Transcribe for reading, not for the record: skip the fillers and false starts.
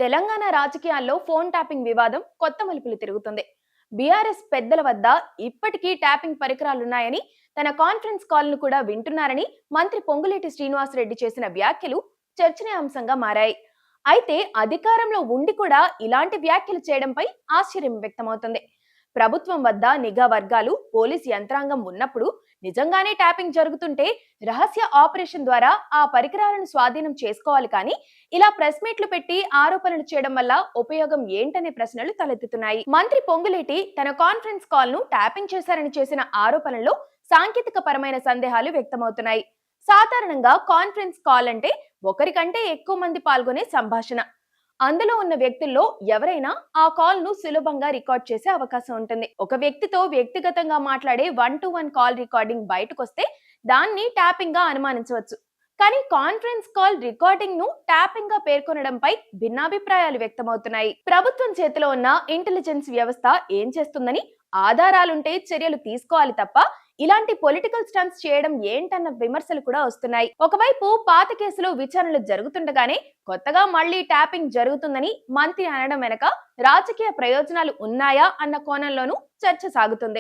తెలంగాణ రాజకీయాల్లో phone tapping వివాదం కొత్త మలుపులు తిరుగుతుంది. బీఆర్ఎస్ పెద్దల వద్ద ఇప్పటికీ ట్యాపింగ్ పరికరాలున్నాయని, తన కాన్ఫరెన్స్ కాల్ను కూడా వింటున్నారని మంత్రి పొంగులేటి శ్రీనివాసరెడ్డి చేసిన వ్యాఖ్యలు చర్చనీయాంశంగా మారాయి. అయితే అధికారంలో ఉండి కూడా ఇలాంటి వ్యాఖ్యలు చేయడంపై ఆశ్చర్యం వ్యక్తమవుతుంది. ప్రభుత్వం వద్ద నిఘా వర్గాలు, పోలీస్ యంత్రాంగం ఉన్నప్పుడు నిజంగానే ట్యాపింగ్ జరుగుతుంటే రహస్య ఆపరేషన్ ద్వారా ఆ పరికరాలను స్వాధీనం చేసుకోవాలి, కానీ ఇలా ప్రెస్ మీట్లు పెట్టి ఆరోపణలు చేయడం వల్ల ఉపయోగం ఏంటనే ప్రశ్నలు తలెత్తుతున్నాయి. మంత్రి పొంగులేటి తన కాన్ఫరెన్స్ కాల్ ను ట్యాపింగ్ చేశారని చేసిన ఆరోపణల్లో సాంకేతిక పరమైన సందేహాలు వ్యక్తమవుతున్నాయి. సాధారణంగా కాన్ఫరెన్స్ కాల్ అంటే ఒకరికంటే ఎక్కువ మంది పాల్గొనే సంభాషణ. అందులో ఉన్న వ్యక్తుల్లో ఎవరైనా ఆ కాల్ ను సులభంగా రికార్డ్ చేసే అవకాశం ఉంటుంది. ఒక వ్యక్తితో వ్యక్తిగతంగా మాట్లాడే 1-to-1 కాల్ రికార్డింగ్ బయటకొస్తే దాన్ని ట్యాపింగ్ గా అనుమానించవచ్చు. కానీ కాన్ఫరెన్స్ కాల్ రికార్డింగ్ ను ట్యాపింగ్ గా పేర్కొనడంపై భిన్నాభిప్రాయాలు వ్యక్తమవుతున్నాయి. ప్రభుత్వం చేతిలో ఉన్న ఇంటెలిజెన్స్ వ్యవస్థ ఏం చేస్తుందని, ఆధారాలుంటే చర్యలు తీసుకోవాలి తప్ప ఇలాంటి పొలిటికల్ స్టంట్స్ చేయడం ఏంటన్న విమర్శలు కూడా వస్తున్నాయి. ఒకవైపు పాత కేసులో విచారణలు జరుగుతుండగానే కొత్తగా మళ్లీ ట్యాపింగ్ జరుగుతుందని మంత్రి అనడం వెనక రాజకీయ ప్రయోజనాలు ఉన్నాయా అన్న కోణంలోనూ చర్చ సాగుతుంది.